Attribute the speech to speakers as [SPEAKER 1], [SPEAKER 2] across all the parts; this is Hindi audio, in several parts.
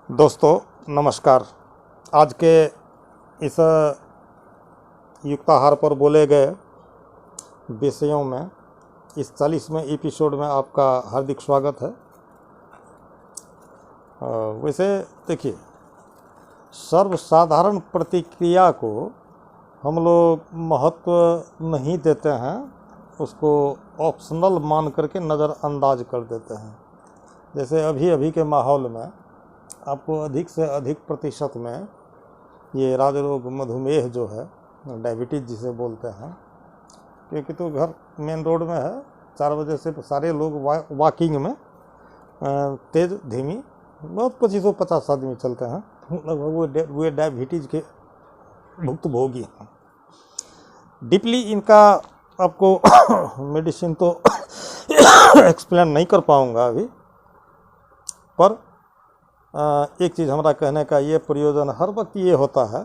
[SPEAKER 1] दोस्तों नमस्कार। आज के इस युक्ताहार पर बोले गए विषयों में इस 40वें एपिसोड में आपका हार्दिक स्वागत है। वैसे देखिए, सर्वसाधारण प्रतिक्रिया को हम लोग महत्व नहीं देते हैं, उसको ऑप्शनल मान करके नज़रअंदाज कर देते हैं। जैसे अभी के माहौल में आपको अधिक से अधिक प्रतिशत में ये राजरोग मधुमेह जो है, डायबिटीज़ जिसे बोलते हैं, क्योंकि तो घर मेन रोड में है, 4 बजे से सारे लोग वॉकिंग में तेज़ धीमी बहुत 25-50 आदमी चलते हैं, लगभग वो डायबिटीज़ के भुक्तभोगी हैं। डीपली इनका आपको मेडिसिन तो एक्सप्लेन नहीं कर पाऊँगा अभी, पर एक चीज़ हमारा कहने का ये प्रयोजन हर वक्त ये होता है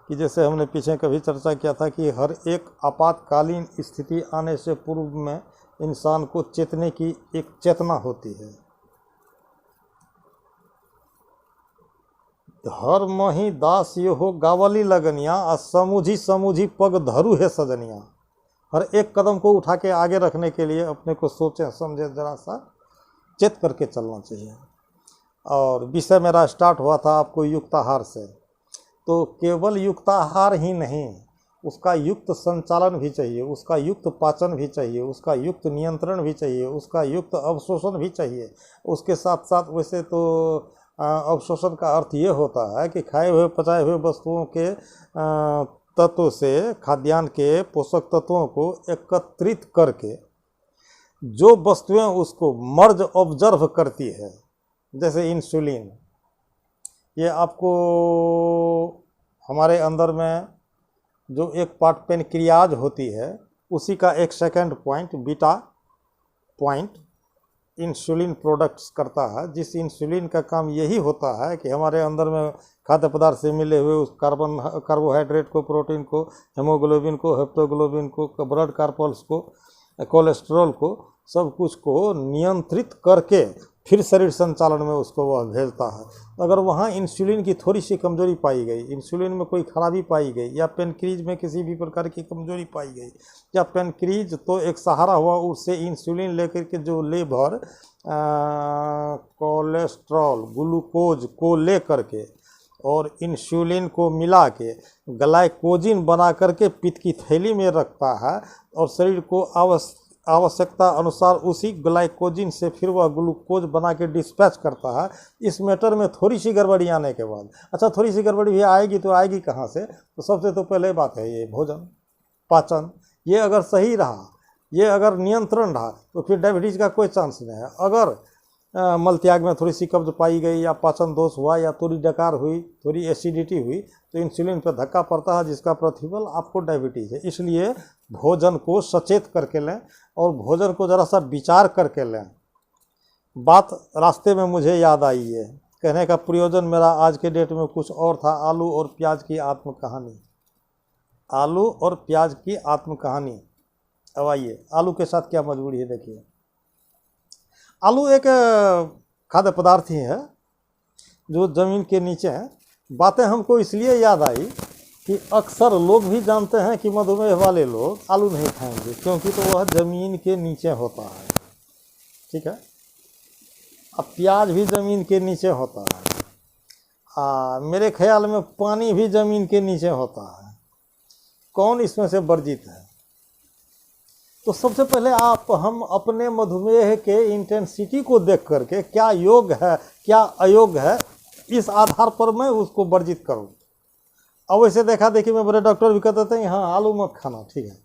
[SPEAKER 1] कि जैसे हमने पीछे कभी चर्चा किया था कि हर एक आपातकालीन स्थिति आने से पूर्व में इंसान को चेतने की एक चेतना होती है। हर मही दास ये हो गावली लगनिया आ समूझी समूझी पग धरू है सजनिया। हर एक कदम को उठा के आगे रखने के लिए अपने को सोचें समझे, ज़रा सा चेत करके चलना चाहिए। और विषय मेरा स्टार्ट हुआ था आपको युक्ताहार से, तो केवल युक्ताहार ही नहीं, उसका युक्त संचालन भी चाहिए, उसका युक्त पाचन भी चाहिए, उसका युक्त नियंत्रण भी चाहिए, उसका युक्त अवशोषण भी चाहिए। उसके साथ साथ वैसे तो अवशोषण का अर्थ ये होता है कि खाए हुए पचाए हुए वस्तुओं के तत्व से खाद्यान्न के पोषक तत्वों को एकत्रित करके जो वस्तुएं उसको मर्ज ऑब्जर्व करती है, जैसे इंसुलिन, ये आपको हमारे अंदर में जो एक पार्ट पेनक्रियाज होती है उसी का एक second point beta point insulin products करता है। जिस इंसुलिन का काम यही होता है कि हमारे अंदर में खाद्य पदार्थ से मिले हुए उस कार्बोहाइड्रेट को, प्रोटीन को, हेमोग्लोबिन को, हेप्टोग्लोबिन को, ब्लड कार्पल्स को, कोलेस्ट्रॉल को, सब कुछ को नियंत्रित करके फिर शरीर संचालन में उसको वह भेजता है। अगर वहाँ इंसुलिन की थोड़ी सी कमजोरी पाई गई, इंसुलिन में कोई खराबी पाई गई, या पेनक्रीज में किसी भी प्रकार की कमजोरी पाई गई, या पेनक्रीज तो एक सहारा हुआ, उससे इंसुलिन लेकर के जो लेबर कोलेस्ट्रॉल ग्लूकोज को ले करके और इंसुलिन को मिला के ग्लाइकोजिन बना करके पित्त की थैली में रखता है और शरीर को आवश्यकता अनुसार उसी ग्लाइकोजिन से फिर वह ग्लूकोज बना के डिस्पैच करता है। इस मैटर में थोड़ी सी गड़बड़ी आने के बाद, अच्छा थोड़ी सी गड़बड़ी भी आएगी तो आएगी कहाँ से, तो सबसे तो पहले बात है ये भोजन पाचन, ये अगर सही रहा, ये अगर नियंत्रण रहा तो फिर डायबिटीज़ का कोई चांस नहीं है। अगर मल त्याग में थोड़ी सी कब्ज पाई गई, या पाचन दोष हुआ, या थोड़ी डकार हुई, थोड़ी एसिडिटी हुई, तो इंसुलिन पर धक्का पड़ता है, जिसका प्रतिफल आपको डायबिटीज़ है। इसलिए भोजन को सचेत करके लें और भोजन को ज़रा सा विचार करके लें। बात रास्ते में मुझे याद आई है, कहने का प्रयोजन मेरा आज के डेट में कुछ और था। आलू और प्याज की आत्मकहानी, आलू और प्याज की आत्मकहानी। अब आइए, आलू के साथ क्या मजबूरी है। देखिए, आलू एक खाद्य पदार्थ ही है जो ज़मीन के नीचे है। बातें हमको इसलिए याद आई कि अक्सर लोग भी जानते हैं कि मधुमेह वाले लोग आलू नहीं खाएंगे, क्योंकि तो वह ज़मीन के नीचे होता है, ठीक है। अब प्याज भी ज़मीन के नीचे होता है, मेरे ख्याल में पानी भी ज़मीन के नीचे होता है। कौन इसमें से वर्जित है? तो सबसे पहले हम अपने मधुमेह के इंटेंसिटी को देख करके क्या योग्य है क्या अयोग्य है, इस आधार पर मैं उसको वर्जित करूँ। अब वैसे देखा देखी में बड़े डॉक्टर भी कहते थे हाँ आलू मत खाना, ठीक है,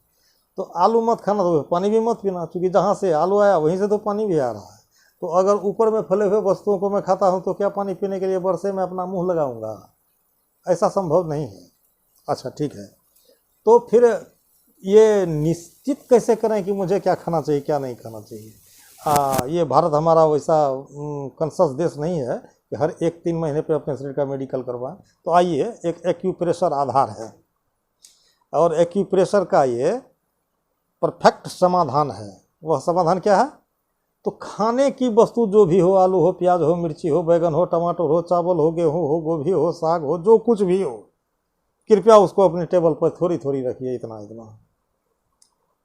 [SPEAKER 1] तो आलू मत खाना तो पानी भी मत पीना, क्योंकि जहाँ से आलू आया वहीं से तो पानी भी आ रहा है। तो अगर ऊपर में फैले हुए वस्तुओं को मैं खाता हूँ तो क्या पानी पीने के लिए बरसे में अपना मुँह लगाऊंगा? ऐसा संभव नहीं है। अच्छा ठीक है, तो फिर ये निश्चित कैसे करें कि मुझे क्या खाना चाहिए क्या नहीं खाना चाहिए? ये भारत हमारा वैसा कंसस देश नहीं है कि हर 1-3 महीने पे अपने शरीर का मेडिकल करवाएं। तो आइए, एक एक्यूप्रेशर आधार है और एक्यूप्रेशर का ये परफेक्ट समाधान है। वह समाधान क्या है? तो खाने की वस्तु जो भी हो, आलू हो, प्याज हो, मिर्ची हो, बैगन हो, टमाटर हो, चावल हो, गेहूँ हो, गोभी हो, साग हो, जो कुछ भी हो, कृपया उसको अपने टेबल पर थोड़ी थोड़ी रखिए, इतना इतना।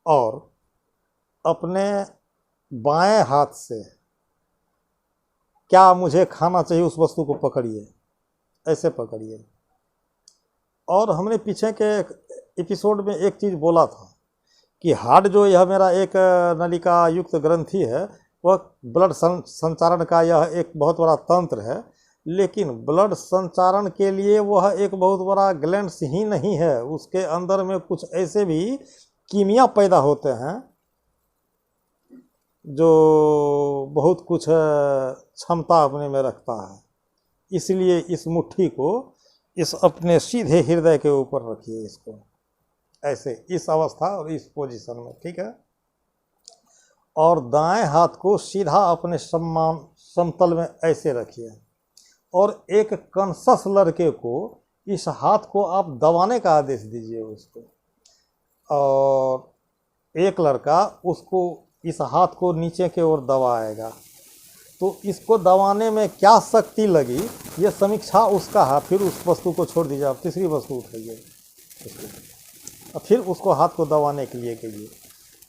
[SPEAKER 1] और अपने बाएं हाथ से क्या मुझे खाना चाहिए उस वस्तु को पकड़िए, ऐसे पकड़िए। और हमने पीछे के एपिसोड में एक चीज़ बोला था कि हार्ट जो यह मेरा एक नलिका युक्त ग्रंथि है, वह ब्लड संचारण का यह एक बहुत बड़ा तंत्र है, लेकिन ब्लड संचारण के लिए वह एक बहुत बड़ा ग्लैंड्स ही नहीं है, उसके अंदर में कुछ ऐसे भी कीमिया पैदा होते हैं जो बहुत कुछ क्षमता अपने में रखता है। इसलिए इस मुट्ठी को इस अपने सीधे हृदय के ऊपर रखिए, इसको ऐसे, इस अवस्था और इस पोजीशन में, ठीक है। और दाएं हाथ को सीधा अपने समतल में ऐसे रखिए, और एक कॉन्शस लड़के को इस हाथ को आप दबाने का आदेश दीजिए उसको, और एक लड़का उसको इस हाथ को नीचे की ओर दबाएगा। तो इसको दबाने में क्या शक्ति लगी, ये समीक्षा उसका है। फिर उस वस्तु को छोड़ दीजिए, आप तीसरी वस्तु उठाइए और फिर उसको हाथ को दबाने के लिए कहिए,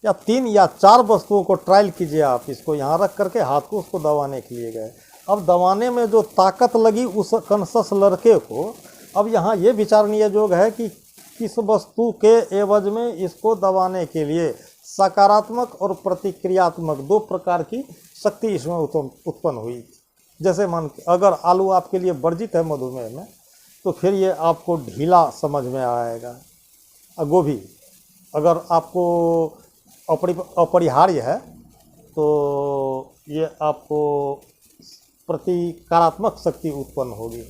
[SPEAKER 1] या 3 या 4 वस्तुओं को ट्रायल कीजिए। आप इसको यहाँ रख करके हाथ को उसको दबाने के लिए गए, अब दबाने में जो ताकत लगी उस कॉन्शस लड़के को, अब यहाँ ये विचारणीय योग है कि किस वस्तु के एवज में इसको दबाने के लिए सकारात्मक और प्रतिक्रियात्मक 2 प्रकार की शक्ति इसमें उत्पन्न हुई। जैसे मान अगर आलू आपके लिए वर्जित है मधुमेह में, तो फिर ये आपको ढीला समझ में आएगा। गोभी अगर आपको अपरिहार्य है तो ये आपको प्रतिकारात्मक शक्ति उत्पन्न होगी।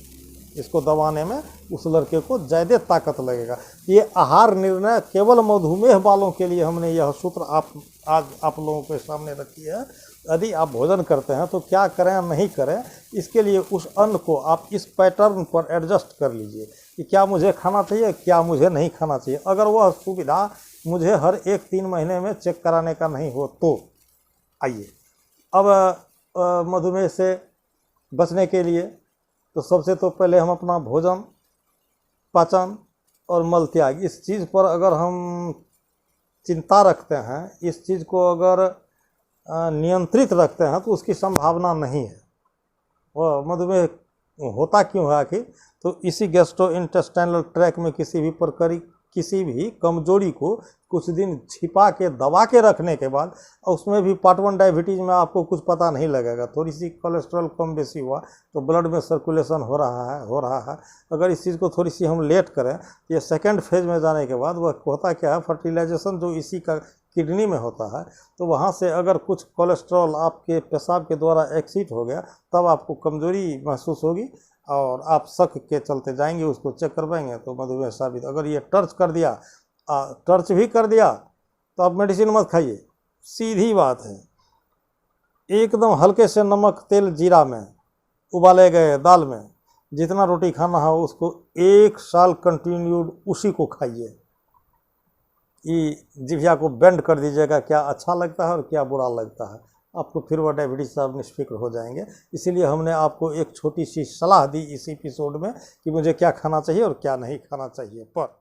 [SPEAKER 1] इसको दबाने में उस लड़के को ज़्यादा ताकत लगेगा। ये आहार निर्णय केवल मधुमेह वालों के लिए हमने यह सूत्र आज आप लोगों के सामने रखी है। यदि आप भोजन करते हैं तो क्या करें नहीं करें, इसके लिए उस अन्न को आप इस पैटर्न पर एडजस्ट कर लीजिए कि क्या मुझे खाना चाहिए, क्या मुझे नहीं खाना चाहिए। अगर वह सुविधा मुझे हर 1-3 महीने में चेक कराने का नहीं हो तो आइए। अब मधुमेह से बचने के लिए तो सबसे तो पहले हम अपना भोजन, पाचन और मल त्याग, इस चीज़ पर अगर हम चिंता रखते हैं, इस चीज़ को अगर नियंत्रित रखते हैं तो उसकी संभावना नहीं है। वह मधुमेह होता क्यों है आखिर, तो इसी गैस्ट्रोइंटेस्टाइनल ट्रैक में किसी भी कमजोरी को कुछ दिन छिपा के दबा के रखने के बाद, उसमें भी पार्ट 1 डायबिटीज़ में आपको कुछ पता नहीं लगेगा। थोड़ी सी कोलेस्ट्रॉल कम बेसी हुआ तो ब्लड में सर्कुलेशन हो रहा है। अगर इस चीज़ को थोड़ी सी हम लेट करें, ये सेकेंड फेज में जाने के बाद वह होता क्या है, फर्टिलाइजेशन जो इसी का किडनी में होता है, तो वहाँ से अगर कुछ कोलेस्ट्रॉल आपके पेशाब के द्वारा एक्सीट हो गया, तब आपको कमजोरी महसूस होगी और आप शक के चलते जाएंगे, उसको चेक करवाएंगे तो मधुमेह साबित। अगर ये टर्च भी कर दिया तो आप मेडिसिन मत खाइए, सीधी बात है। एकदम हल्के से नमक, तेल, जीरा में उबाले गए दाल में जितना रोटी खाना है उसको 1 साल कंटिन्यूड उसी को खाइए। ये जिह्वा को बेंड कर दीजिएगा, क्या अच्छा लगता है और क्या बुरा लगता है, आपको फिर वह डायबिटीज से आप निष्फिक्र हो जाएंगे। इसीलिए हमने आपको एक छोटी सी सलाह दी इस एपिसोड में कि मुझे क्या खाना चाहिए और क्या नहीं खाना चाहिए पर